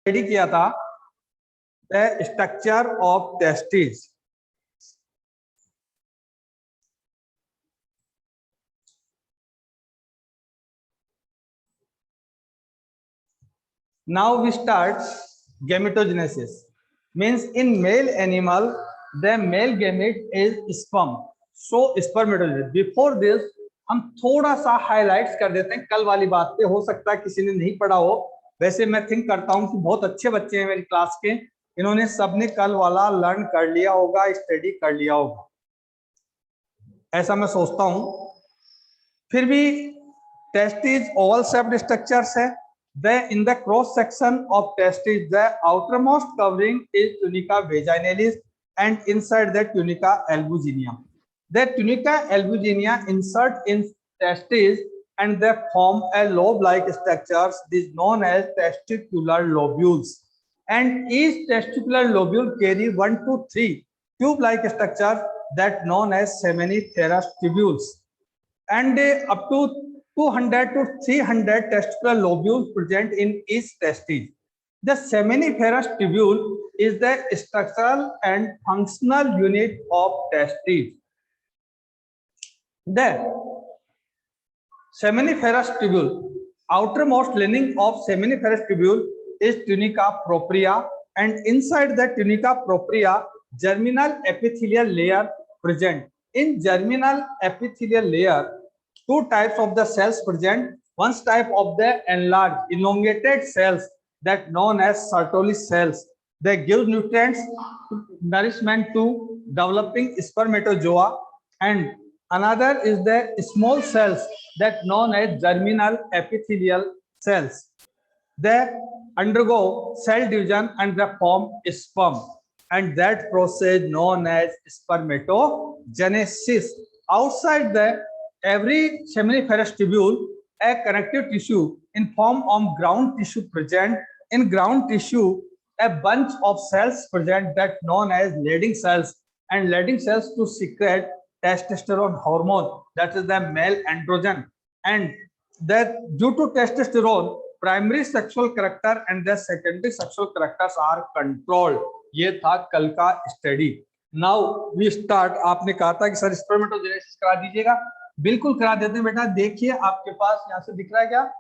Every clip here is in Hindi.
स्टडी किया था the structure of testis. Now we start gametogenesis. Means in male animal, the male gamete is sperm. So spermatogenesis. Before this, हम थोड़ा सा हाईलाइट्स कर देते हैं कल वाली बात पे। हो सकता है किसी ने नहीं पढ़ा हो, वैसे मैं थिंक करता हूँ कि बहुत अच्छे बच्चे हैं मेरी क्लास के, इन्होंने सबने कल वाला लर्न कर लिया होगा, स्टडी कर लिया होगा, ऐसा मैं सोचता हूँ। फिर भी टेस्टिस ओवल शेप्ड स्ट्रक्चर्स है। In the cross section of testis, the outermost covering is tunica vaginalis, and inside the tunica albuginea. The tunica albuginea insert in testis and they form a lobe-like structures. This is known as testicular lobules. And each testicular lobule carry 1 to 3 tube-like structures that known as seminiferous tubules. And up to 200 to 300 testicular lobules present in each testis. The seminiferous tubule is the structural and functional unit of testis. The seminiferous tubule, outermost lining of seminiferous tubule is tunica propria, and inside the tunica propria, germinal epithelial layer present. In germinal epithelial layer, two types of the cells present. One type of the enlarged elongated cells that known as Sertoli cells. They give nutrients, nourishment to developing spermatozoa, and another is the small cells that known as germinal epithelial cells. They undergo cell division and they form sperm, and that process known as spermatogenesis. Outside the every seminiferous tubule, a connective tissue in form of ground tissue present. In ground tissue, a bunch of cells present that known as Leydig cells, and Leydig cells to secrete testosterone hormone, that is the male androgen, and that due to testosterone, primary sexual character and the secondary sexual characters are controlled. ये था कल का स्टडी। Now we start. आपने कहा था कि सर स्पर्मेटोजेनेसिस करा दीजिएगा, बिल्कुल करा देते हैं बेटा। देखिए आपके पास यहां से दिख रहा है क्या,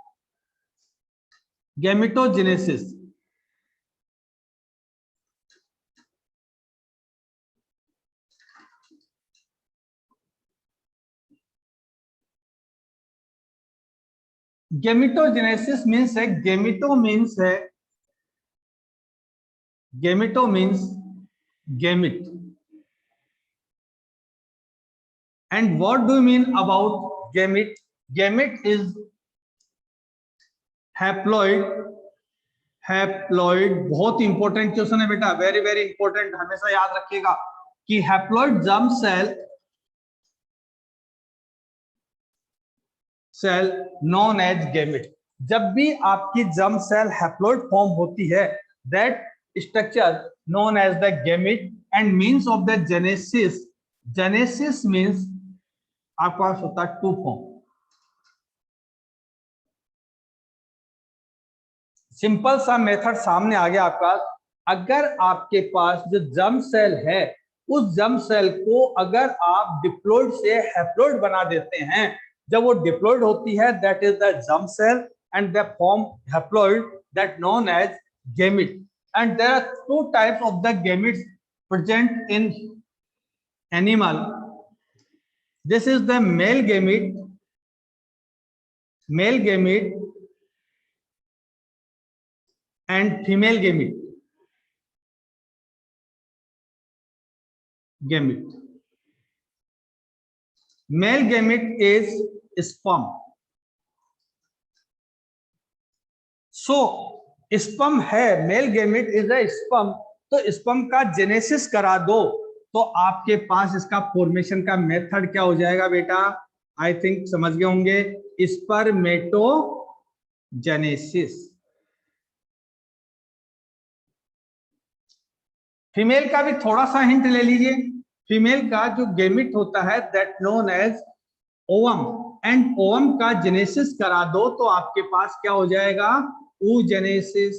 गैमेटोजेनेसिस। गैमेटोजेनेसिस मीन्स है, गैमेटो मीन्स है, gameto means gamete. And what do you mean about gamete? Gamete is haploid. Haploid बहुत इंपॉर्टेंट क्वेश्चन है बेटा, वेरी वेरी इंपॉर्टेंट, हमेशा याद रखिएगा कि haploid germ cell known as gamete. जब भी आपकी जर्म सेल हैप्लॉइड फॉर्म होती है, that structure known as the gamete, and means of the genesis. Genesis means आपके पास होता है टू फॉर्म। सिंपल सा मेथड सामने आ गया आपका। अगर आपके पास जो जर्म सेल है, उस जर्म सेल को अगर आप डिप्लॉइड से हैप्लॉइड बना देते हैं, जब वो डिप्लॉइड होती है, that is the germ cell, and the form haploid that known as gamete. And there are two types of the gametes present in animal. This is the male gamete, and female gamete. Male gamete is sperm. So sperm है, male gamete is a sperm, तो स्पर्म का जेनेसिस करा दो तो आपके पास इसका फॉर्मेशन का मेथड क्या हो जाएगा बेटा? आई थिंक समझ गए होंगे, स्पर्मेटोजेनेसिस। फीमेल का भी थोड़ा सा हिंट ले लीजिए। फीमेल का जो गैमेट होता है that known as ovum, and ovum का जेनेसिस करा दो तो आपके पास क्या हो जाएगा? oogenesis.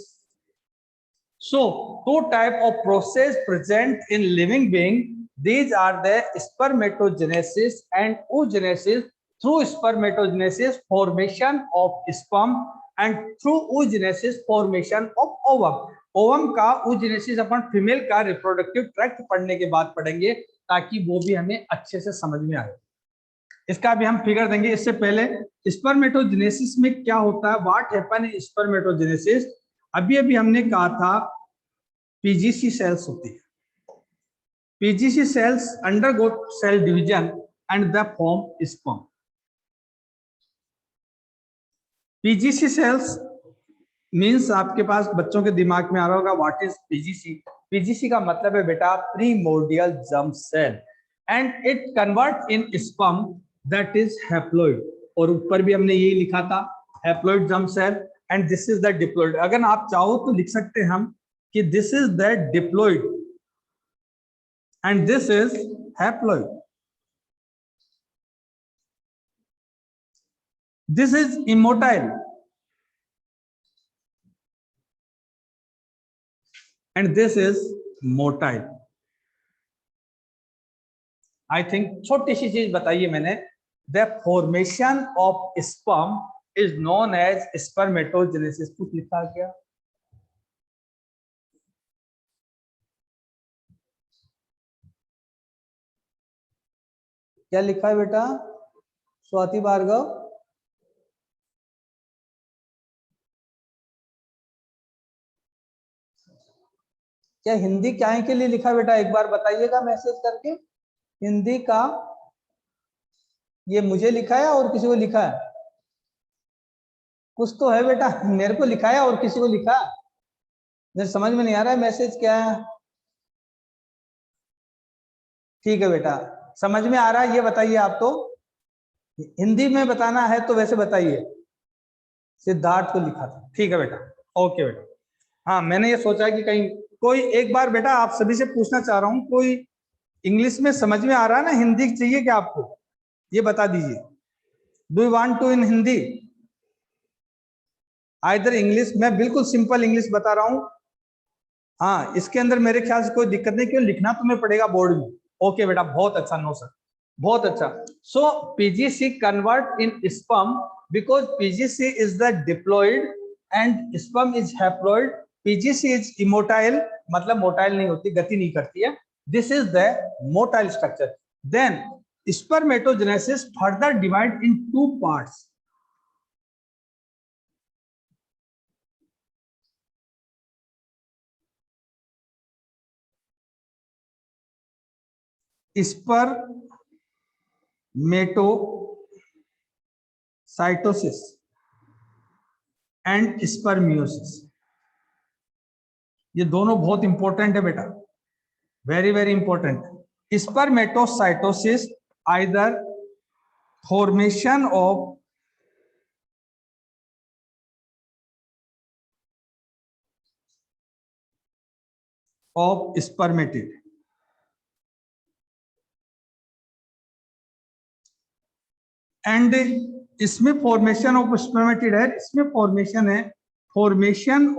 So two type of process present in living being. These are the spermatogenesis and oogenesis. Through spermatogenesis, formation of sperm, and through oogenesis, formation of ovum. Ovum का oogenesis अपन फीमेल का रिप्रोडक्टिव ट्रैक्ट पढ़ने के बाद पढ़ेंगे, ताकि वो भी हमें अच्छे से समझ में आए। इसका भी हम फिगर देंगे। इससे पहले स्पर्मेटोजेनेसिस में क्या होता है, व्हाट हैपन इन स्पर्मेटोजेनेसिस। अभी अभी हमने कहा था पीजीसी सेल्स होती है। PGC cells undergo cell division and the form sperm. PGC cells means आपके पास बच्चों के दिमाग में आ रहा होगा व्हाट इज पीजीसी। पीजीसी का मतलब है बेटा primordial germ cell, and it convert in sperm that is haploid. और ऊपर भी हमने यही लिखा था haploid germ cell, and this is the diploid. अगर आप चाहो तो लिख सकते हैं हम कि this is the diploid and this is haploid. This is immotile and this is motile. I think छोटी सी चीज बताइए मैंने, the formation of sperm is known as spermatogenesis। कुछ लिखा क्या? क्या लिखा है बेटा स्वाति भार्गव? क्या हिंदी क्या के लिए लिखा बेटा, एक बार बताइएगा मैसेज करके। हिंदी का ये मुझे लिखा है और किसी को लिखा है? कुछ तो है बेटा, मेरे को लिखा है और किसी को लिखा है, मुझे समझ में नहीं आ रहा है मैसेज क्या है। ठीक है बेटा, समझ में आ रहा है ये बताइए आप तो। हिंदी में बताना है तो वैसे बताइए। सिद्धार्थ को लिखा था, ठीक है बेटा, ओके बेटा। हाँ मैंने ये सोचा कि कहीं कोई एक बार बेटा आप सभी से पूछना चाह रहा हूँ, कोई इंग्लिश में समझ में आ रहा है ना, हिंदी चाहिए क्या आपको, ये बता दीजिए। Do you want to in Hindi? Either English, मैं बिल्कुल सिंपल इंग्लिश बता रहा हूँ। हाँ इसके अंदर मेरे ख्याल से कोई दिक्कत नहीं, क्यों लिखना तुम्हें पड़ेगा बोर्ड में। ओके बेटा बहुत अच्छा, नो सर बहुत अच्छा। So PGC convert in sperm because PGC is the diploid and sperm is haploid. PGC is immotile, मतलब मोटाइल नहीं होती, गति नहीं करती है। This is the motile structure. Then spermatogenesis further divide in two parts. Spermatocytosis and spermiosis, ये दोनों बहुत इंपॉर्टेंट है बेटा, very very important. Spermatocytosis either formation of spermatid, and इसमें फॉर्मेशन ऑफ स्पर्मेटिड है, इसमें फॉर्मेशन है फॉर्मेशन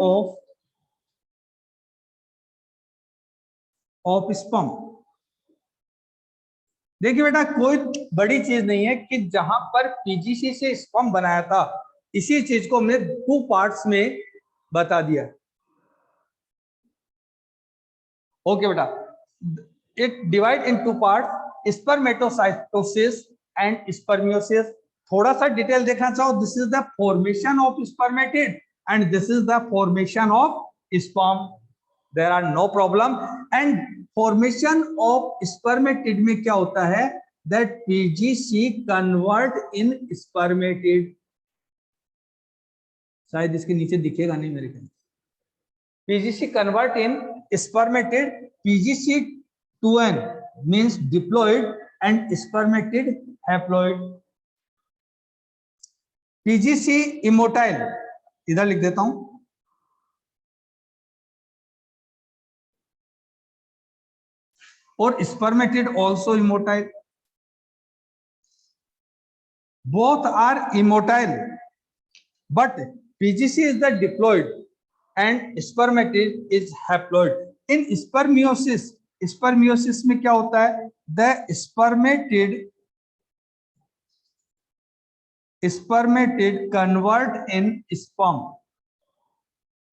ऑफ स्पर्म। देखिए बेटा कोई बड़ी चीज नहीं है कि जहां पर पीजीसी से स्पर्म बनाया था, इसी चीज को हमने टू पार्ट्स में बता दिया। ओके बेटा, it divide in two part, spermatocytosis and spermiosis. थोड़ा सा डिटेल देखना चाहो, this is the formation of spermatid and this is the formation of sperm, there are no problem. And formation of spermatid में क्या होता है, that PGC convert in spermatid. शायद इसके नीचे दिखेगा नहीं मेरे ख्याल, PGC convert in spermatid, PGC2N means diploid and spermatid haploid। PGC immotile इधर लिख देता हूं, और spermatid also immotile, both are immotile but PGC is the diploid and spermatid is haploid. In spermiosis, spermiosis में क्या होता है? The spermatid convert in sperm.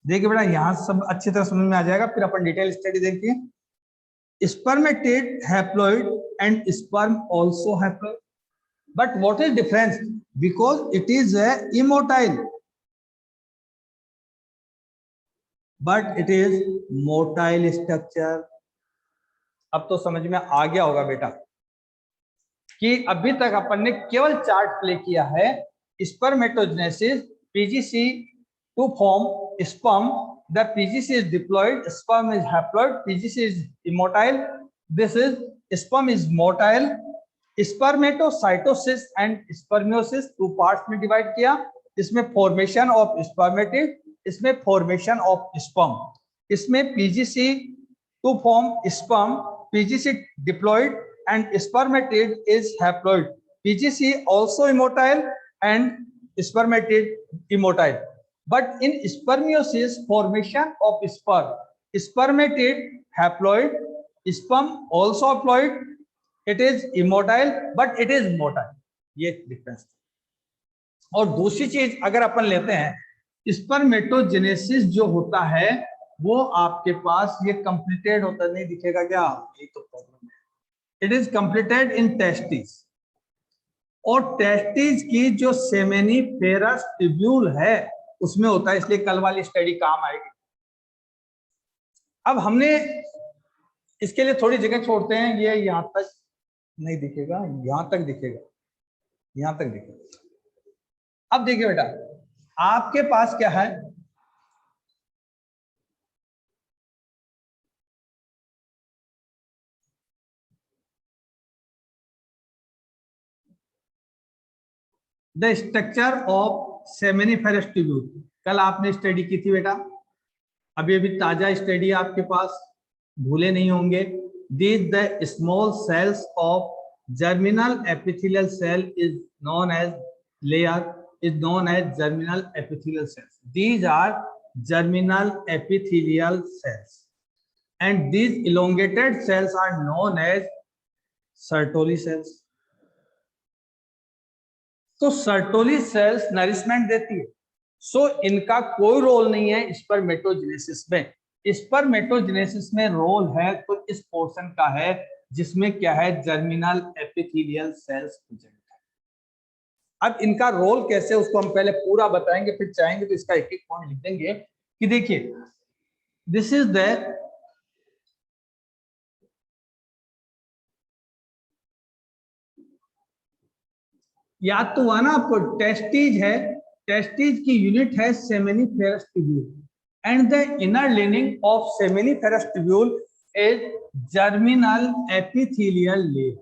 देखिए बेटा, यहां सब अच्छी तरह समझ में आ जाएगा, फिर अपन डिटेल स्टडी देखिए. Spermatid haploid and sperm also haploid. But what is difference? Because it is a immotile, but it is motile structure. अब तो समझ में आ गया होगा बेटा कि अभी तक अपन ने केवल चार्ट प्ले किया है. Spermatogenesis, PGC to form sperm, the PGC is diploid, sperm is haploid, PGC is immotile, this is sperm is motile. Spermatocytosis and spermiosis two parts में डिवाइड किया. इसमें फॉर्मेशन ऑफ स्पर्मेटिड, इसमें फॉर्मेशन ऑफ स्पर्म. इसमें PGC to form sperm, PGC diploid and spermatid is haploid. PGC also immotile and spermatid immotile. But in spermiosis, formation of sperm, spermatid haploid, sperm also haploid. It is immotile but it is motile. ये डिफरेंस. और दूसरी चीज अगर अपन लेते हैं, स्पर्मेटोजेनेसिस जो होता है वो आपके पास ये कंप्लीटेड होता नहीं दिखेगा क्या? यही तो प्रॉब्लम है. It is completed in testis, और टेस्टिस की जो सेमेनिफेरस ट्यूब्यूल है उसमें होता है, इसलिए कल वाली स्टडी काम आएगी. अब हमने इसके लिए थोड़ी जगह छोड़ते हैं. ये यहां तक नहीं दिखेगा, यहां तक दिखेगा, यहां तक दिखेगा. अब देखिए बेटा, आपके पास क्या है? The structure of seminiferous tubule. कल आपने स्टडी की थी बेटा, अभी अभी ताजा स्टडी आपके पास, भूले नहीं होंगे. These the small cells of germinal epithelial cell is known as germinal epithelial cells. These are germinal epithelial cells, and these elongated cells are known as Sertoli cells. तो सर्टोली सेल्स नरिशमेंट देती है. सो इनका कोई रोल नहीं है स्पर्मेटोजेनेसिस में. स्पर्मेटोजेनेसिस में रोल है तो इस पोर्शन का है जिसमें क्या है? जर्मिनल एपिथेलियल सेल्स प्रेजेंट है. अब इनका रोल कैसे, उसको हम पहले पूरा बताएंगे, फिर चाहेंगे तो इसका एक एक पॉइंट लिख देंगे कि देखिए, दिस इज द याद तो हुआ ना आपको, टेस्टिज है, टेस्टिज की यूनिट है seminiferous tubule, and the inner lining of seminiferous tubule is germinal epithelial layer.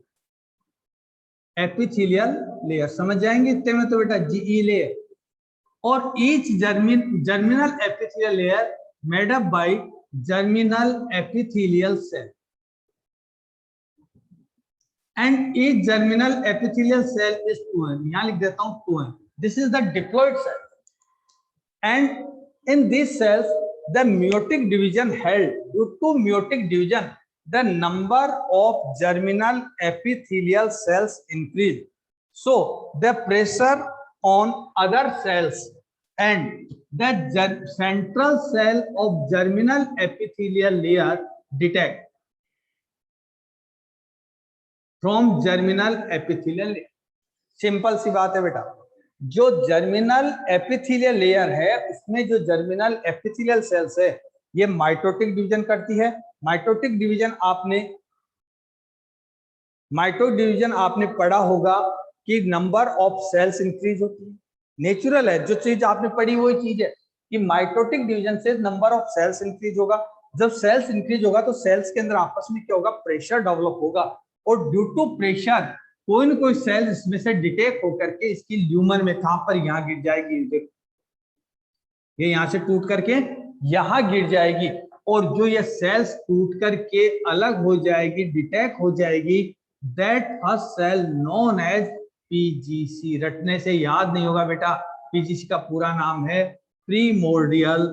Epithelial layer समझ जाएंगे इतने में तो बेटा, जीई लेयर. और each germinal epithelial layer made up by germinal epithelial cell, and each germinal epithelial cell is 2n. यहाँ लिख देता हूँ 2n. This is the diploid cell, and in these cells the meiotic division held. Due to meiotic division, the number of germinal epithelial cells increase. So the pressure on other cells and the central cell of germinal epithelial layer detect from germinal epithelial layer. Simple सी बात है बेटा, जो जर्मिनल एपिथेलियल लेयर है उसमें जो जर्मिनल एपिथेलियल सेल्स है ये माइटोटिक डिवीजन करती है. माइटोटिक डिवीजन आपने पढ़ा होगा कि नंबर ऑफ सेल्स इंक्रीज होती है. नेचुरल है, जो चीज आपने पढ़ी वही चीज है कि माइटोटिक डिवीजन से नंबर ऑफ सेल्स इंक्रीज होगा. जब सेल्स इंक्रीज होगा तो सेल्स के अंदर आपस में क्या होगा? प्रेशर डेवलप होगा, और ड्यू टू प्रेशर कोई न कोई सेल इसमें से डिटेक्ट होकर के इसकी ल्यूमन में कहां पर? यहां गिर जाएगी. ये यहां से टूट करके यहां गिर जाएगी, और जो ये सेल्स टूट करके अलग हो जाएगी, डिटेक्ट हो जाएगी, that a cell known as PGC. रटने से याद नहीं होगा बेटा, पीजीसी का पूरा नाम है प्रीमोर्डियल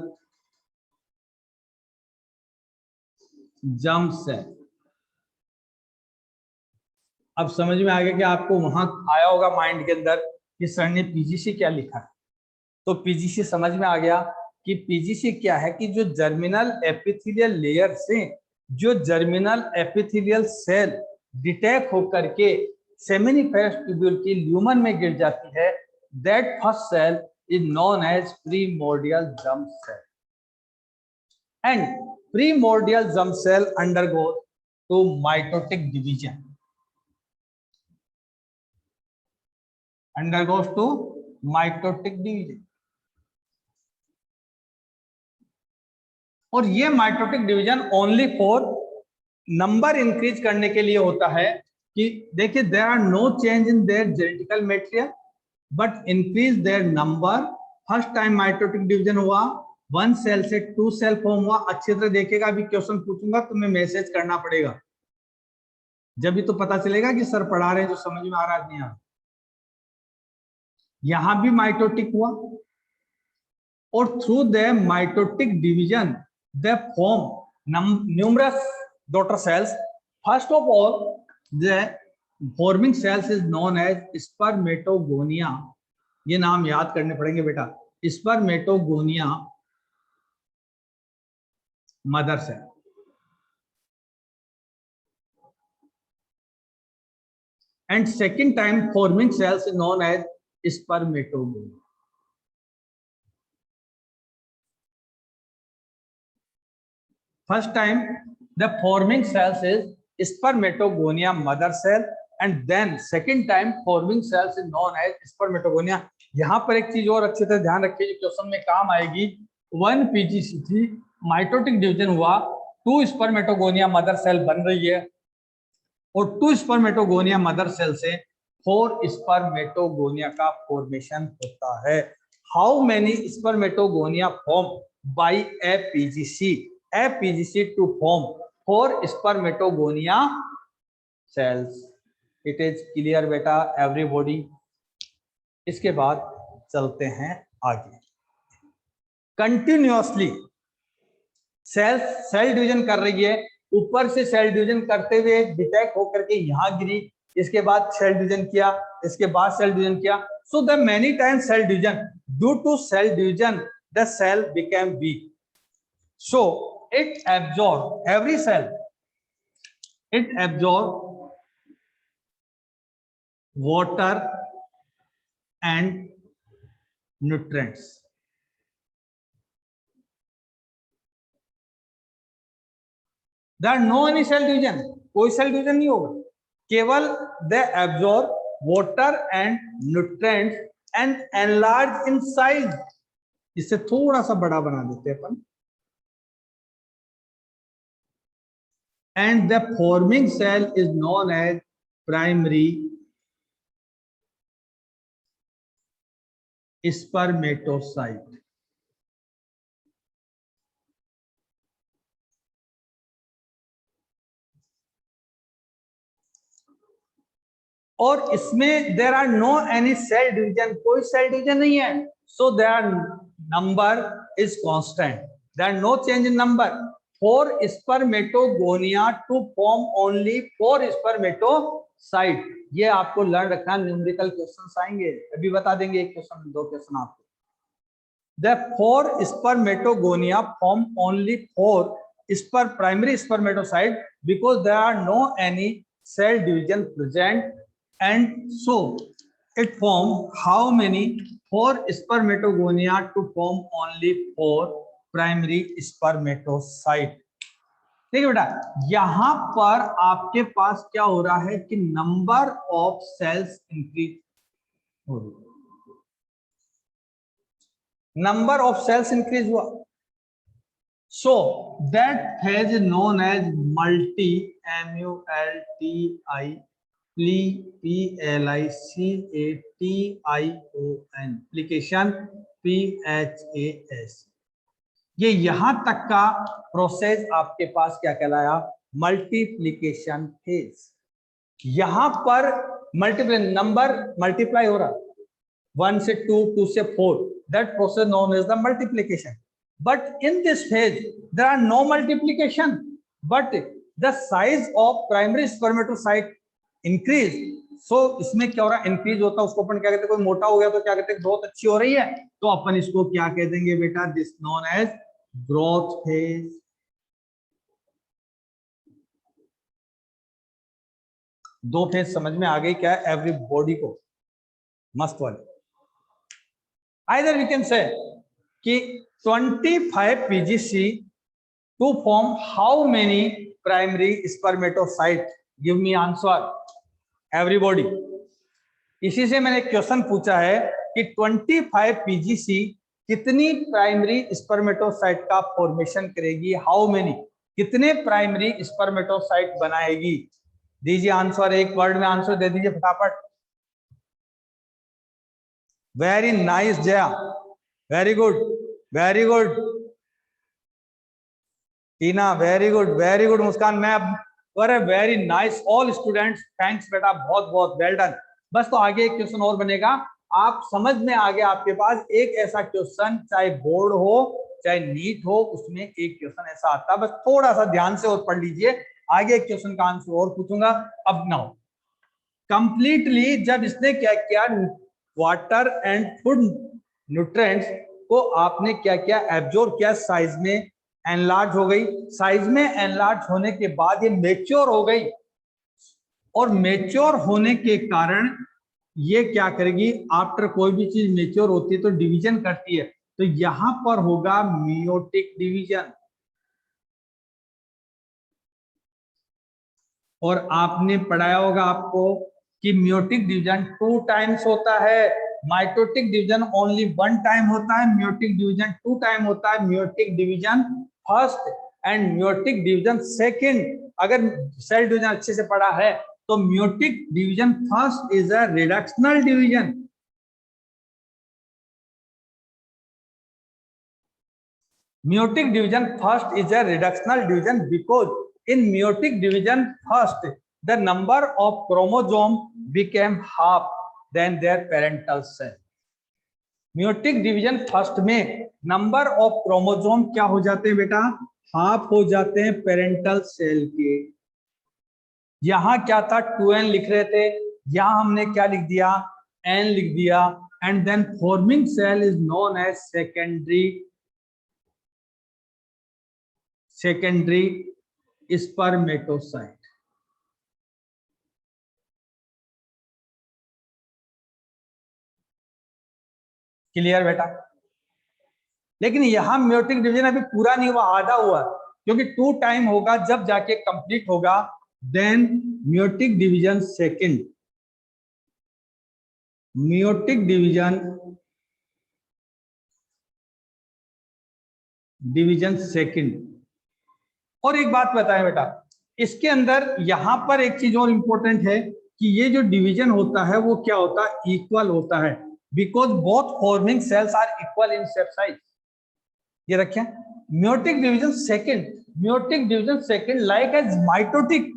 जर्म सेल। अब समझ में आ गया कि आपको वहां आया होगा माइंड के अंदर कि सर ने पीजीसी क्या लिखा है। तो पीजीसी समझ में आ गया कि पीजीसी क्या है कि जो जर्मिनल एपिथेलियल लेयर से जो जर्मिनल एपिथेलियल सेल डिटैच होकर के सेमिनिफेरस ट्यूब्यूल के ल्यूमन में गिर जाती है, that first cell is known as primordial germ cell. And primordial germ cell undergoes to mitotic division, undergoes to mitotic division। और ये mitotic division only for number increase करने के लिए होता है कि देखिए there are no change in their genetical material but increase their number. First time mitotic division हुआ, 1 सेल से 2 सेल फॉर्म हुआ। अच्छी तरह देखिएगा, अभी क्वेश्चन पूछूंगा तुम्हें मैसेज करना पड़ेगा, जब भी तो पता चलेगा कि सर पढ़ा रहे हैं जो समझ में आ रहा है नहीं आ रहा। यहां भी माइटोटिक हुआ और through the mitotic division they form numerous daughter cells. First of all the forming cells is known as spermatogonia. ये नाम याद करने पड़ेंगे बेटा, spermatogonia mother cell. And second time forming cells is known as spermatogonia। First time the forming cells is spermatogonia mother cell and then second time forming cells is known as spermatogonia। यहाँ पर एक चीज और अच्छे से ध्यान रखिए जो क्वेश्चन में काम आएगी। 1 PGC3 माइटोटिक डिवीजन हुआ, 2 स्पर्मेटोगोनिया मदर सेल बन रही है और 2 स्पर्मेटोगोनिया मदर सेल से 4 स्पर्मेटोगोनिया का फॉर्मेशन होता है। How many spermatogonia form by a PGC to form 4 spermatogonia cells? It is clear बेटा एवरीबॉडी। इसके बाद चलते हैं आगे। कंटिन्यूअसली सेल डिवीजन कर रही है, ऊपर से सेल डिवीजन करते हुए डिटेक्ट होकर के यहां गिरी, इसके बाद सेल डिवीजन किया, इसके बाद सेल डिवीजन किया। So the many time cell division, due to cell division the cell became weak, so it absorb every cell, it absorb water and nutrients. There are no any cell division, कोई सेल डिवीजन नहीं होगा, केवल they absorb water and nutrients and enlarge in size. इसे थोड़ा सा बड़ा बना देते हैं अपन। And the forming cell is known as primary spermatocyte. और इसमें there are no any cell division, कोई सेल डिवीजन नहीं है। So their number is constant, there are no change in number. 4 spermatogonia to form only 4 spermatocyte. ये आपको लर्न रखना, न्यूमेरिकल क्वेश्चंस आएंगे, अभी बता देंगे एक क्वेश्चन 2 क्वेश्चन आपको। The 4 spermatogonia form only 4 primary spermatocyte because there are no any cell division present, and so it form how many 4 spermatogonia to form only 4 primary spermatocyte। ठीक है बेटा, यहां पर आपके पास क्या हो रहा है कि नंबर ऑफ सेल्स इंक्रीज हो रही है, नंबर ऑफ सेल्स इंक्रीज हुआ। So that phase is known as multi multiplication PHAS। ये यहां तक का प्रोसेस आपके पास क्या कहलाया? Multiplication phase. यहां पर मल्टीप्लाई नंबर मल्टीप्लाई हो रहा, 1 से 2, 2 से 4, that process known as the multiplication। But in this phase there are no multiplication, but the size of primary spermatocyte increase. So इसमें क्या हो रहा है, इंक्रीज होता है, उसको अपन क्या कहते हैं, कोई मोटा हो गया तो क्या कहते हैं, ग्रोथ अच्छी हो रही है, तो अपन इसको क्या कह देंगे बेटा, this known as growth phase. दो फेज समझ में आ गई क्या है एवरी बॉडी को, मस्त वाली। आइदर वी कैन से कि 25 PGC to form how many primary spermatocyte, give me answer everybody. इसी से मैंने क्वेश्चन पूछा है कि 25 पीजीसी कितनी प्राइमरी स्पर्मेटोसाइट का फॉर्मेशन करेगी, हाउ मेनी, कितने प्राइमरी स्पर्मेटोसाइट बनाएगी। दीजिए आंसर, एक वर्ड में आंसर दे दीजिए फटाफट। Very nice Jaya, very good, very good Tina, very good, very good Muskan, मैं अरे very nice all students, thanks बेटा, बहुत बहुत वेल डन। बस तो आगे एक क्वेश्चन और बनेगा, आप समझ में आ गया, आपके पास एक ऐसा क्वेश्चन, चाहे बोर्ड हो चाहे नीट हो, उसमें एक क्वेश्चन ऐसा आता है, बस थोड़ा सा ध्यान से और पढ़ लीजिए, आगे एक क्वेश्चन का आंसर और पूछूंगा। अब नाउ कंप्लीटली जब इसने क्या किया, वाटर एंड फूड न्यूट्रिएंट्स को आपने क्या किया, एब्जॉर्ब किया, साइज में एनलार्ज हो गई, साइज में एनलार्ज होने के बाद ये मेच्योर हो गई, और मेच्योर होने के कारण ये क्या करेगी, आफ्टर कोई भी चीज मेच्योर होती है तो डिवीजन करती है, तो यहां पर होगा मियोटिक डिवीजन। और आपने पढ़ाया होगा आपको कि मियोटिक डिवीजन 2 टाइम्स होता है, माइटोटिक डिवीजन ओनली 1 टाइम होता है, मियोटिक डिवीजन 2 टाइम होता है, meiotic division first and meiotic division second. अगर सेल डिवीजन अच्छे से पढ़ा है तो meiotic division first is a reductional division, meiotic division first is a reductional division because in meiotic division first the number of chromosome became half than their parental cell। meiotic division first में नंबर ऑफ क्रोमोसोम क्या हो जाते हैं बेटा, हाफ हो जाते हैं पेरेंटल सेल के। यहां क्या था, 2n लिख रहे थे, यहां हमने क्या लिख दिया, n लिख दिया, and then forming cell is known as secondary spermatocyte. Clear बेटा। लेकिन यहां म्योटिक डिवीजन अभी पूरा नहीं हुआ, आधा हुआ, क्योंकि 2 टाइम होगा जब जाके कंप्लीट होगा, then meiotic division second, meiotic division second. और एक बात बताएं बेटा, इसके अंदर यहां पर एक चीज और इंपॉर्टेंट है कि ये जो डिवीजन होता है वो क्या होता है, इक्वल होता है, because both forming cells are equal in shape size. ये रखें, meiotic division second, meiotic division second like as mitotic,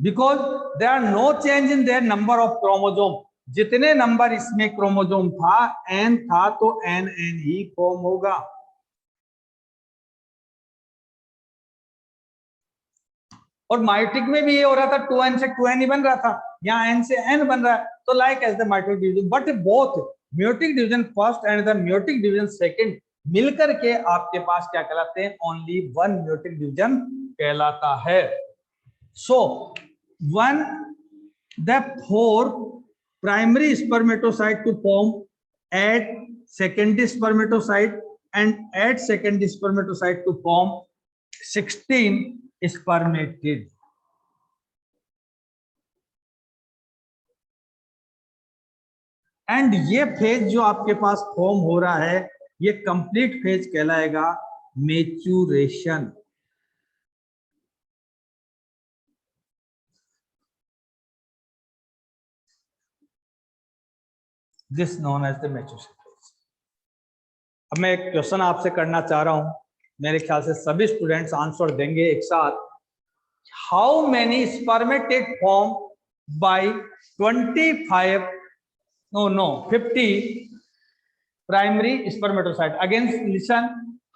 because there are no change in their number of chromosome. जितने नंबर इसमें क्रोमोसोम था, एन था, तो एन एन ही फॉर्म होगा। और माइटोटिक में भी ये हो रहा था, 2n से 2n ही बन रहा था, यहाँ n से n बन रहा है, तो like as the mitotic division, but both meiotic division first and the meiotic division second मिलकर के आपके पास क्या कहलाते हैं, ओनली 1 म्योटिक डिवीजन कहलाता है। So when the 4 primary spermatocyte to form eight secondary spermatocyte and eight secondary spermatocyte to form 16 spermatid. And ये फेज जो आपके पास फॉर्म हो रहा है, ये कंप्लीट फेज कहलाएगा maturation. This known as the maturation phase. अब मैं एक क्वेश्चन आपसे करना चाह रहा हूं, मेरे ख्याल से सभी स्टूडेंट्स आंसर देंगे एक साथ। How many spermatid form by 25 no 50 primary spermatocyte. Again, listen,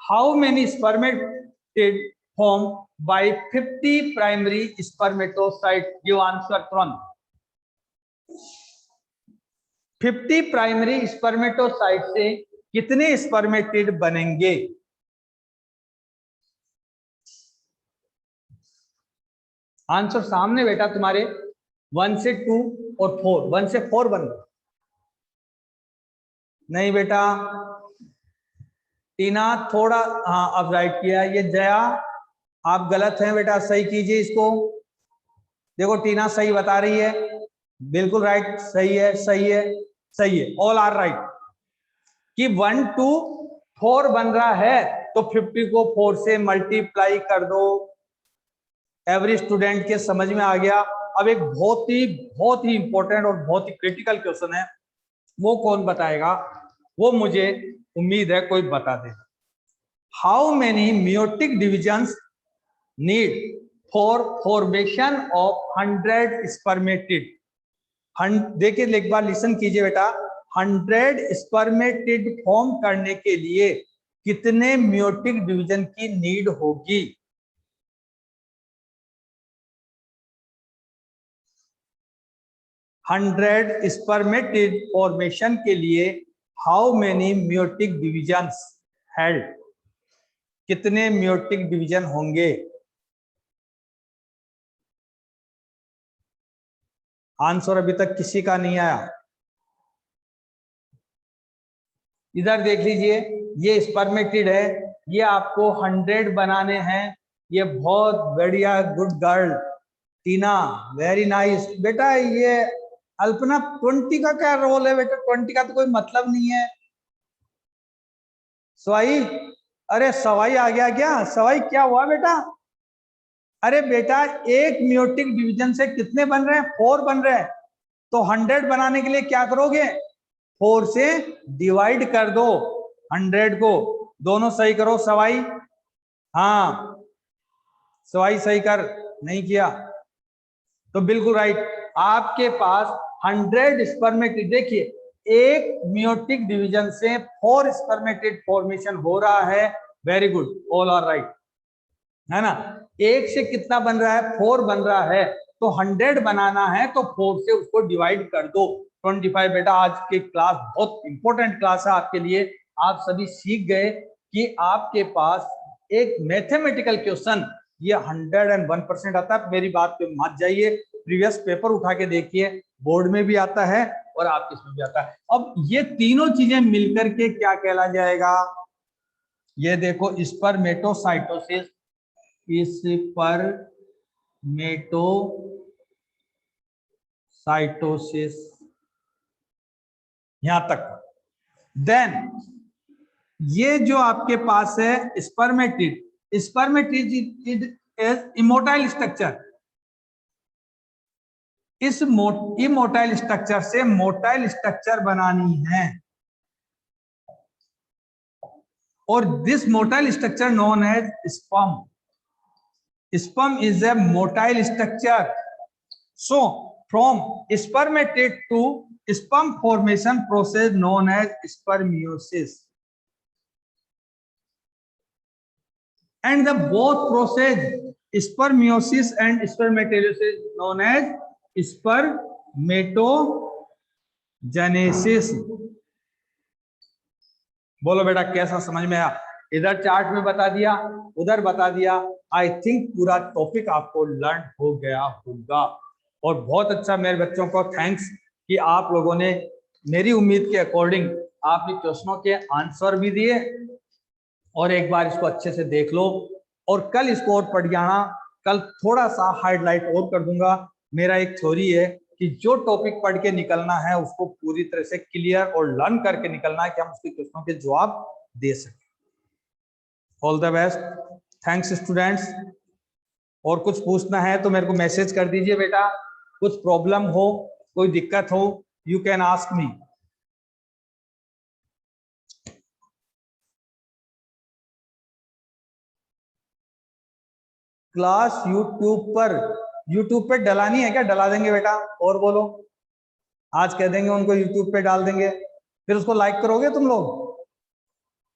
how many spermatid formed by 50 primary spermatocyte? Give answer, Turan. 50 primary spermatocyte से कितने स्पर्मेटिड बनेंगे? आंसर सामने बेटा तुम्हारे, 1 से 2 और 4, 1 से 4 बन गए। नहीं बेटा, टीना थोड़ा, हाँ अब राइट किया। ये जया आप गलत हैं बेटा, सही कीजिए इसको। देखो टीना सही बता रही है, बिल्कुल राइट, सही है, सही है, सही है, ऑल आर राइट। कि 1 2 4 बन रहा है तो 50 को 4 से मल्टीप्लाई कर दो। एवरी स्टूडेंट के समझ में आ गया। अब एक बहुत ही इंपॉर्टेंट और बहुत ही क्रिटिकल क्वेश्चन है, वो कौन बताएगा? वो मुझे उम्मीद है कोई बता देगा। How many meiotic divisions need for formation of 100 spermatid? देखिए एक बार लिसन कीजिए बेटा, 100 स्पर्मेटिड फॉर्म करने के लिए कितने मेयोटिक डिवीजन की नीड होगी? हंड्रेड स्पर्मेटिड फॉर्मेशन के लिए how many meiotic divisions held? कितने मेयोटिक डिवीजन होंगे? आंसर अभी तक किसी का नहीं आया। इधर देख लीजिए, ये स्पर्मेटिड है, ये आपको 100 बनाने हैं। ये बहुत बढ़िया, गुड गर्ल टीना, वेरी नाइस बेटा। ये अल्पना 20 का क्या रोल है बेटा? 20 का तो कोई मतलब नहीं है। सवाई, अरे सवाई आ गया क्या? सवाई क्या हुआ बेटा? अरे बेटा एक मेयोटिक डिवीजन से कितने बन रहे हैं? 4 बन रहे हैं। तो 100 बनाने के लिए क्या करोगे? 4 से डिवाइड कर दो 100 को। दोनों सही करो सवाई, हाँ सवाई सही कर, नहीं किया तो बिल्कुल राइट। आपके पास 100 स्पर्मेटिड, देखिए एक मेयोटिक डिवीजन से 4 स्पर्मेटिड फॉर्मेशन हो रहा है। वेरी गुड, ऑल आर राइट, है ना। एक से कितना बन रहा है? 4 बन रहा है। तो 100 बनाना है तो 4 से उसको डिवाइड कर दो 25। बेटा आज की क्लास बहुत इंपॉर्टेंट क्लास है आपके लिए। आप सभी सीख गए कि आपके पास एक मैथमेटिकल क्वेश्चन ये 101% आता है। मेरी बात पे मत जाइए, प्रीवियस पेपर उठा के देखिए, बोर्ड में भी आता है और आपके इसमें भी आता है। अब ये तीनों चीजें मिलकर के क्या कहला जाएगा? ये देखो स्पर्मेटोसाइटोसिस, स्पर्मेटोसाइटोसिस, यहां तक। देन ये जो आपके पास है spermatid, spermatid is immotile structure. इस इमोटाइल स्ट्रक्चर से मोटाइल स्ट्रक्चर बनानी है, और this motile structure known as sperm. Sperm is a motile structure. So from spermatid to sperm formation process known as spermiosis, and the both process spermiosis and spermatogenesis known as spermatogenesis. बोलो बेटा कैसा समझ में आया? इधर चार्ट में बता दिया, उधर बता दिया। आई थिंक पूरा टॉपिक आपको लर्न हो गया होगा। और बहुत अच्छा मेरे बच्चों को थैंक्स कि आप लोगों ने मेरी उम्मीद के अकॉर्डिंग आपने क्वेश्चनों के आंसर भी दिए। और एक बार इसको अच्छे से देख लो और कल इसको और पढ़ जाना। कल थोड़ा सा हाईलाइट और कर दूंगा। मेरा एक थ्योरी है कि जो टॉपिक पढ़ के निकलना है उसको पूरी तरह से क्लियर और लर्न करके निकलना है कि हम उसके क्वेश्चनों के जवाब दे सकें। All the best, thanks students. और कुछ पूछना है तो मेरे को मैसेज कर दीजिए बेटा। कुछ प्रॉब्लम हो, कोई दिक्कत हो, you can ask me. Class YouTube पर डलानी है क्या? डला देंगे बेटा। और बोलो, आज कह देंगे उनको यूट्यूब पे डाल देंगे, फिर उसको लाइक करोगे तुम लोग?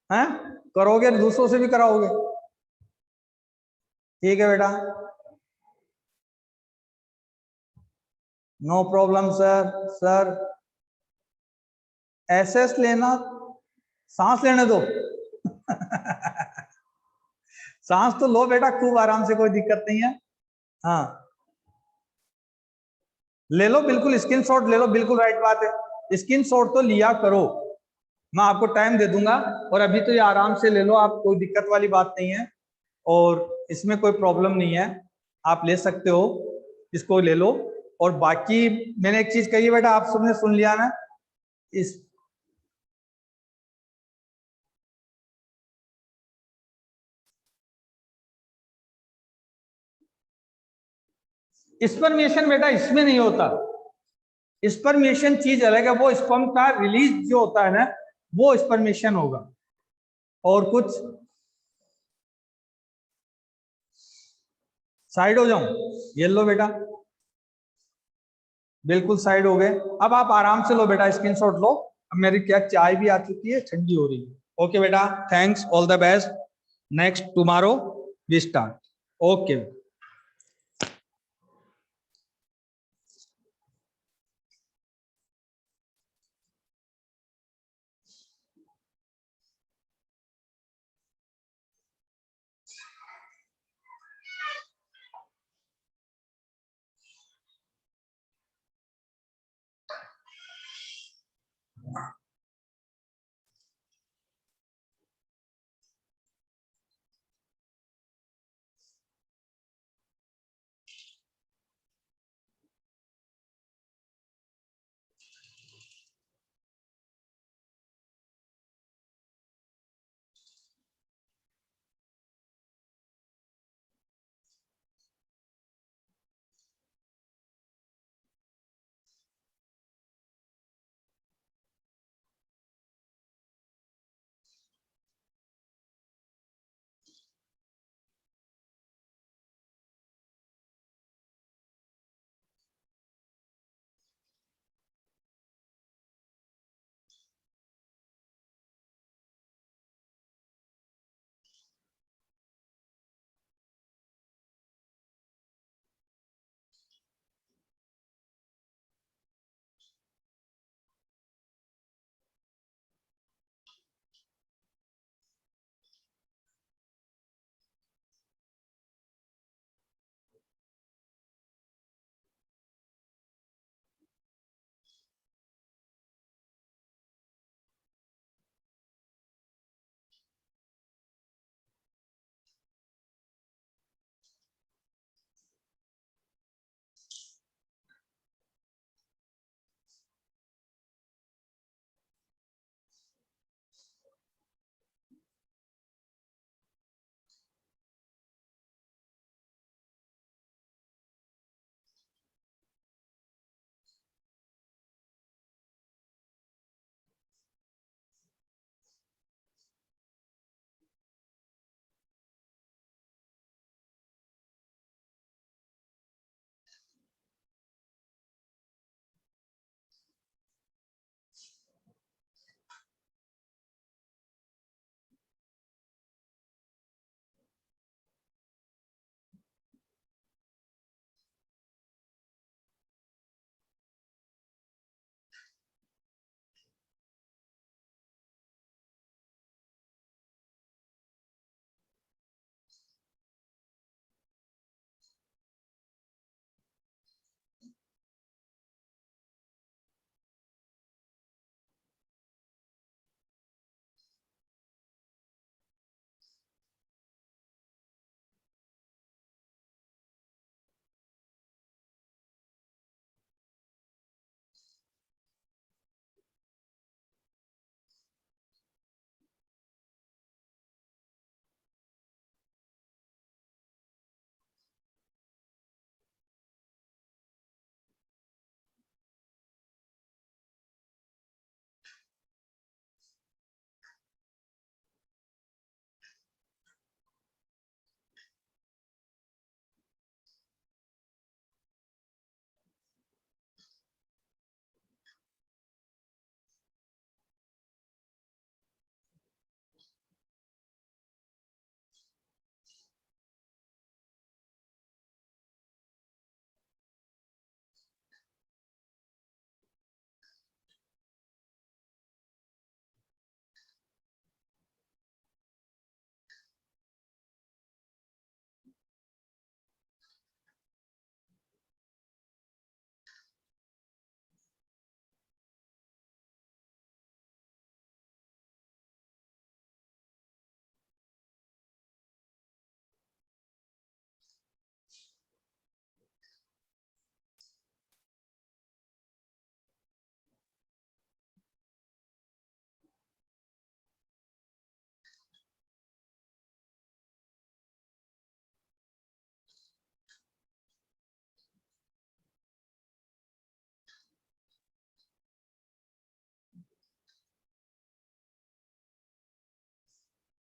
हैं, करोगे दूसरों से भी कराओगे। ठीक है बेटा, no problem sir. Sir SS लेना, सांस लेने दो। सांस तो लो बेटा खूब आराम से, कोई दिक्कत नहीं है। हाँ ले लो, बिल्कुल स्क्रीन शॉट ले लो, बिल्कुल राइट बात है, स्क्रीन शॉट तो लिया करो। मैं आपको टाइम दे दूंगा, और अभी तो ये आराम से ले लो आप, कोई दिक्कत वाली बात नहीं है, और इसमें कोई प्रॉब्लम नहीं है, आप ले सकते हो, इसको ले लो। और बाकी मैंने एक चीज कही है बेटा, आप सबने सुन लिया ना, इस स्पर्मेशन बेटा इसमें नहीं होता। स्पर्मेशन चीज अलग है, वो स्पर्म का रिलीज जो होता है ना, वो स्पर्मेशन होगा। और कुछ, साइड हो जाऊं, ये लो बेटा, बिल्कुल साइड हो गए। अब आप आराम से लो बेटा, स्क्रीनशॉट लो। अब मेरी क्या चाय भी आ चुकी है, ठंडी हो रही है। ओके बेटा, thanks, all the best, next tomorrow we start. Okay.